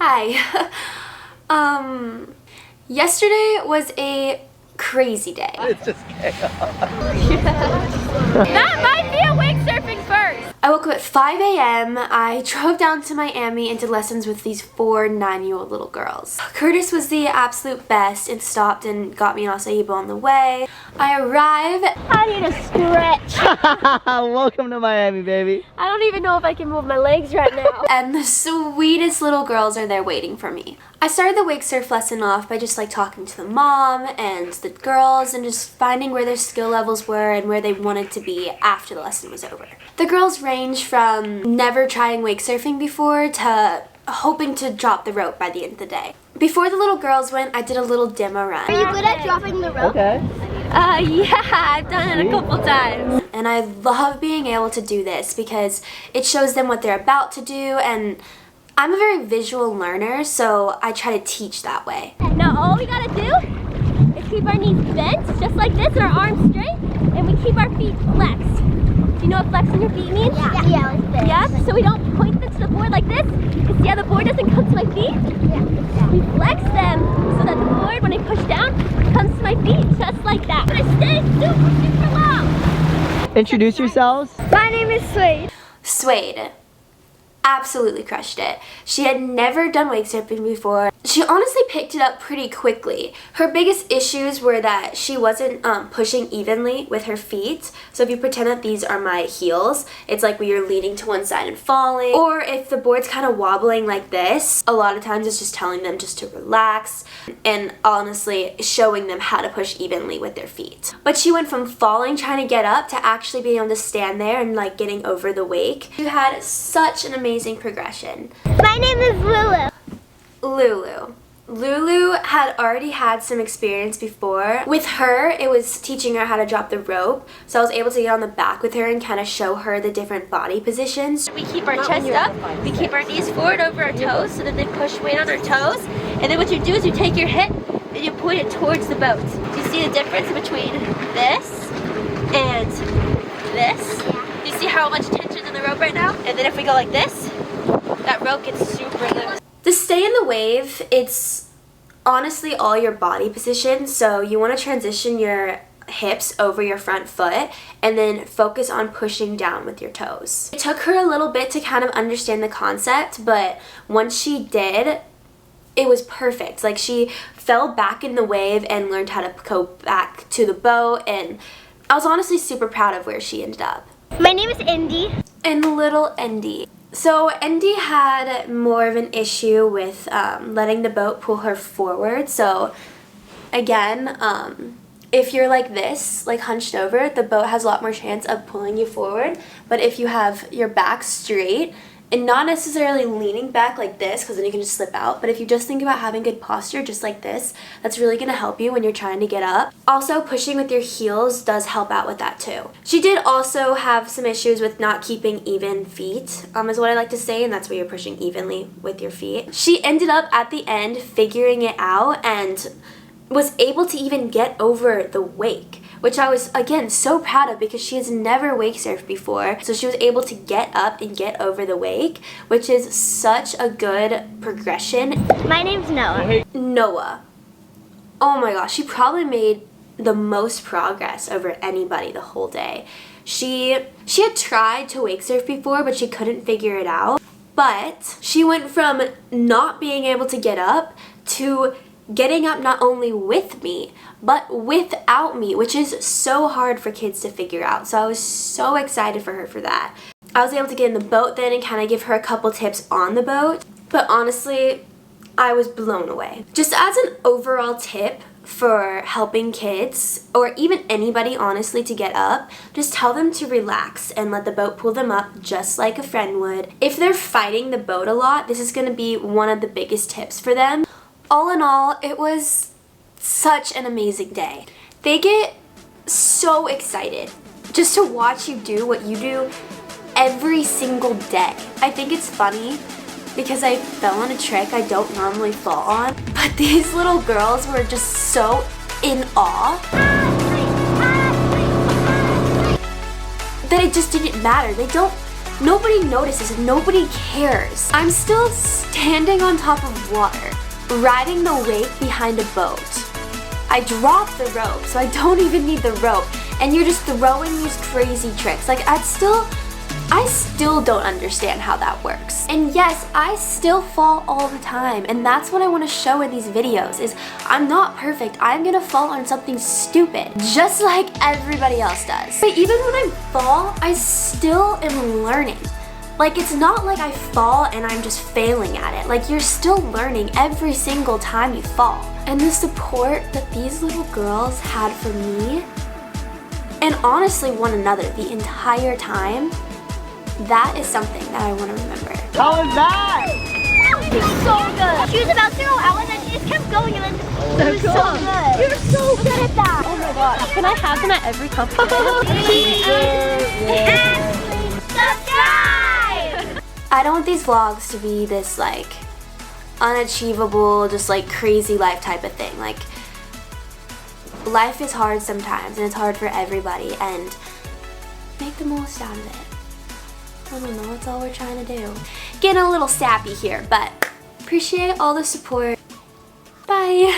Hi. Yesterday was a crazy day. It's just chaos. That might be a wake surfing first. I woke up at 5 a.m. I drove down to Miami and did lessons with these 4 9-year-old little girls. Curtis was the absolute best and stopped and got me an acai bowl on the way. I arrive. I need a stretch. Welcome to Miami, baby. I don't even know if I can move my legs right now. And the sweetest little girls are there waiting for me. I started the wake surf lesson off by just like talking to the mom and the girls and just finding where their skill levels were and where they wanted to be after the lesson was over. The girls range from never trying wake surfing before to hoping to drop the rope by the end of the day. Before the little girls went, I did a little demo run. Are you good at dropping the rope? Okay. Yeah, I've done it a couple times. And I love being able to do this because it shows them what they're about to do, and I'm a very visual learner, so I try to teach that way. Now all we gotta do is keep our knees bent, just like this, and our arms straight, and we keep our feet flexed. Do you know what flexing your feet means? Yeah, like this. Yeah, so we don't point them to the board like this. You see how the board doesn't come to my feet? Yeah. We flex them so that the board, when I push down, comes to my feet just like that. And I stay super long. Introduce yourselves. My name is Suede. Suede absolutely crushed it. She had never done wake surfing before. She honestly picked it up pretty quickly. Her biggest issues were that she wasn't pushing evenly with her feet. So if you pretend that these are my heels, it's like when you're leaning to one side and falling. Or if the board's kind of wobbling like this, a lot of times it's just telling them just to relax and honestly showing them how to push evenly with their feet. But she went from falling trying to get up to actually being able to stand there and like getting over the wake. She had such an amazing progression. My name is Lulu. Lulu had already had some experience before. With her, it was teaching her how to drop the rope. So I was able to get on the back with her and kind of show her the different body positions. We keep our chest up, we keep our knees forward over our toes so that they push weight on our toes. And then what you do is you take your hip and you point it towards the boat. Do you see the difference between this and this? Do you see how much tension's in the rope right now? And then if we go like this, that rope gets super loose. To stay in the wave, it's honestly all your body position. So you want to transition your hips over your front foot and then focus on pushing down with your toes. It took her a little bit to kind of understand the concept, but once she did, it was perfect. Like she fell back in the wave and learned how to go back to the boat, and I was honestly super proud of where she ended up. My name is Indy. And little Indy. So Indy had more of an issue with letting the boat pull her forward. So again, if you're like this, like hunched over, the boat has a lot more chance of pulling you forward. But if you have your back straight and not necessarily leaning back like this, because then you can just slip out, but if you just think about having good posture just like this, that's really going to help you when you're trying to get up. Also, pushing with your heels does help out with that too. She did also have some issues with not keeping even feet, is what I like to say, and that's where you're pushing evenly with your feet. She ended up at the end figuring it out and was able to even get over the wake, which I was, again, so proud of because she has never wake surfed before. So she was able to get up and get over the wake, which is such a good progression. My name's Noah. Noah. Oh my gosh, she probably made the most progress over anybody the whole day. She had tried to wake surf before, but she couldn't figure it out. But she went from not being able to get up to getting up not only with me, but without me, which is so hard for kids to figure out. So I was so excited for her for that. I was able to get in the boat then and kind of give her a couple tips on the boat. But honestly, I was blown away. Just as an overall tip for helping kids, or even anybody honestly, to get up, just tell them to relax and let the boat pull them up just like a friend would. If they're fighting the boat a lot, this is going to be one of the biggest tips for them. All in all, it was such an amazing day. They get so excited just to watch you do what you do every single day. I think it's funny because I fell on a trick I don't normally fall on, but these little girls were just so in awe that it just didn't matter. They don't Nobody notices, nobody cares. I'm still standing on top of water, riding the wake behind a boat. I dropped the rope, so I don't even need the rope, and you're just throwing these crazy tricks. Like, I still don't understand how that works. And yes, I still fall all the time, and that's what I want to show in these videos, is I'm not perfect. I'm gonna fall on something stupid, just like everybody else does. But even when I fall, I still am learning. Like, it's not like I fall and I'm just failing at it. Like, you're still learning every single time you fall. And the support that these little girls had for me, and honestly one another the entire time, that is something that I want to remember. How was that? That was so good. She was about to go out and then she just kept going and then it was so good. You were so good at that. Oh my gosh. Can I have them at every company? Subscribe! I don't want these vlogs to be this like unachievable, just like crazy life type of thing. Like, life is hard sometimes and it's hard for everybody, and make the most out of it. I don't know, that's all we're trying to do. Getting a little sappy here, but appreciate all the support. Bye.